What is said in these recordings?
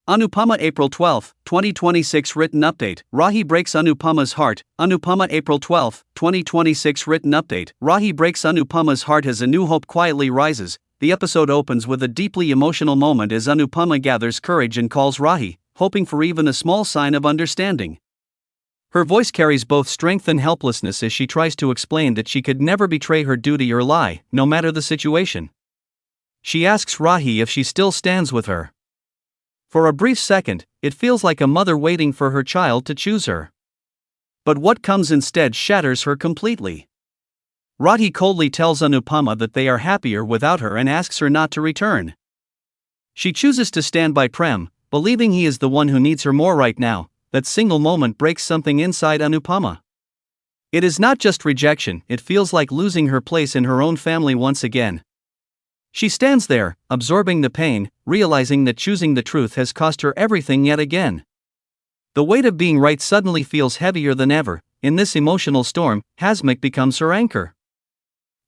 Anupama April 12, 2026 written update. Rahi breaks Anupama's heart. Anupama April 12, 2026 written update. Rahi breaks Anupama's heart as a new hope quietly rises. The episode opens with a deeply emotional moment as Anupama gathers courage and calls Rahi, hoping for even a small sign of understanding. Her voice carries both strength and helplessness as she tries to explain that she could never betray her duty or lie, no matter the situation. She asks Rahi if she still stands with her. For a brief second, it feels like a mother waiting for her child to choose her. But what comes instead shatters her completely. Rahi coldly tells Anupama that they are happier without her and asks her not to return. She chooses to stand by Prem, believing he is the one who needs her more right now. That single moment breaks something inside Anupama. It is not just rejection, it feels like losing her place in her own family once again. She stands there, absorbing the pain, realizing that choosing the truth has cost her everything yet again. The weight of being right suddenly feels heavier than ever. In this emotional storm, Hasmukh becomes her anchor.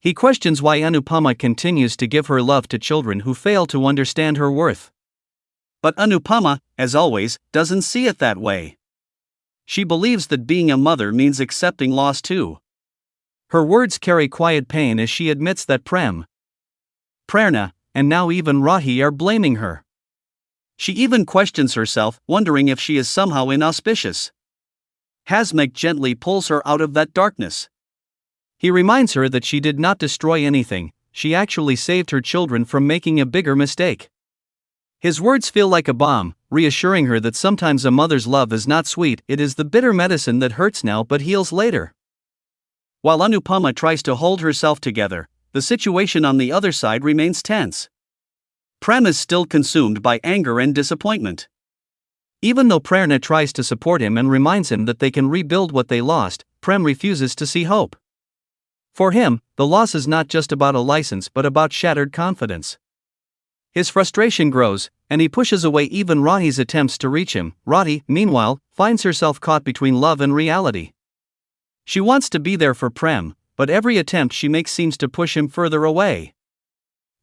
He questions why Anupama continues to give her love to children who fail to understand her worth. But Anupama, as always, doesn't see it that way. She believes that being a mother means accepting loss too. Her words carry quiet pain as she admits that Prerna, and now even Rahi are blaming her. She even questions herself, wondering if she is somehow inauspicious. Hasmukh gently pulls her out of that darkness. He reminds her that she did not destroy anything, she actually saved her children from making a bigger mistake. His words feel like a balm, reassuring her that sometimes a mother's love is not sweet, it is the bitter medicine that hurts now but heals later. While Anupama tries to hold herself together, the situation on the other side remains tense. Prem is still consumed by anger and disappointment. Even though Prerna tries to support him and reminds him that they can rebuild what they lost, Prem refuses to see hope. For him, the loss is not just about a license but about shattered confidence. His frustration grows, and he pushes away even Rahi's attempts to reach him. Rahi, meanwhile, finds herself caught between love and reality. She wants to be there for Prem, but every attempt she makes seems to push him further away.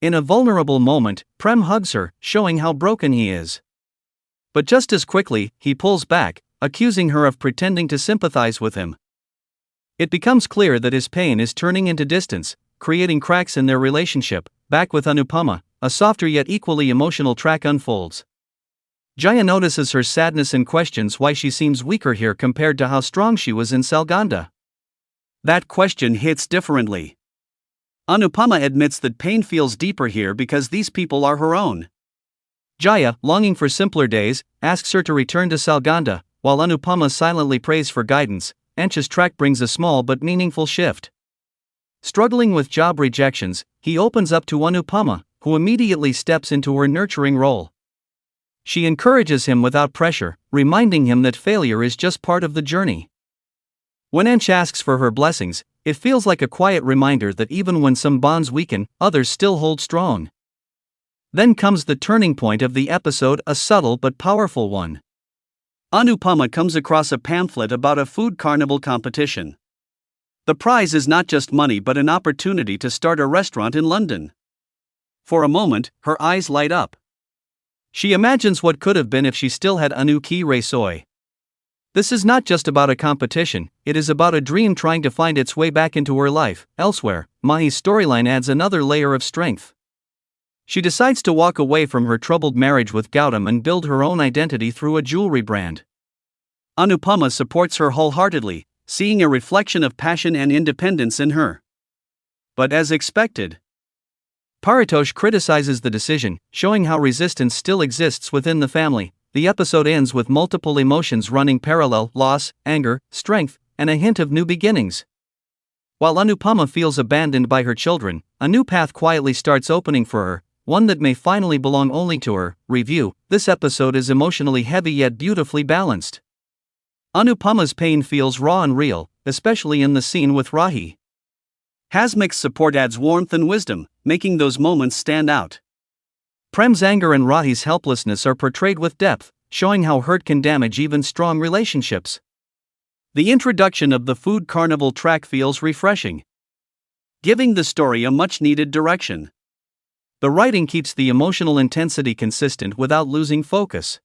In a vulnerable moment, Prem hugs her, showing how broken he is. But just as quickly, he pulls back, accusing her of pretending to sympathize with him. It becomes clear that his pain is turning into distance, creating cracks in their relationship. Back with Anupama, a softer yet equally emotional track unfolds. Jaya notices her sadness and questions why she seems weaker here compared to how strong she was in Salganda. That question hits differently. Anupama admits that pain feels deeper here because these people are her own. Jaya, longing for simpler days, asks her to return to Salganda, while Anupama silently prays for guidance. Ansh's track brings a small but meaningful shift. Struggling with job rejections, he opens up to Anupama, who immediately steps into her nurturing role. She encourages him without pressure, reminding him that failure is just part of the journey. When Ansh asks for her blessings, it feels like a quiet reminder that even when some bonds weaken, others still hold strong. Then comes the turning point of the episode, a subtle but powerful one. Anupama comes across a pamphlet about a food carnival competition. The prize is not just money but an opportunity to start a restaurant in London. For a moment, her eyes light up. She imagines what could have been if she still had Anu ki Rasoy. This is not just about a competition, it is about a dream trying to find its way back into her life. Elsewhere, Mahi's storyline adds another layer of strength. She decides to walk away from her troubled marriage with Gautam and build her own identity through a jewelry brand. Anupama supports her wholeheartedly, seeing a reflection of passion and independence in her. But as expected, Paritosh criticizes the decision, showing how resistance still exists within the family. The episode ends with multiple emotions running parallel: loss, anger, strength, and a hint of new beginnings. While Anupama feels abandoned by her children, a new path quietly starts opening for her, one that may finally belong only to her. Review: this episode is emotionally heavy yet beautifully balanced. Anupama's pain feels raw and real, especially in the scene with Rahi. Hasmukh's support adds warmth and wisdom, making those moments stand out. Prem's anger and Rahi's helplessness are portrayed with depth, showing how hurt can damage even strong relationships. The introduction of the food carnival track feels refreshing, giving the story a much-needed direction. The writing keeps the emotional intensity consistent without losing focus.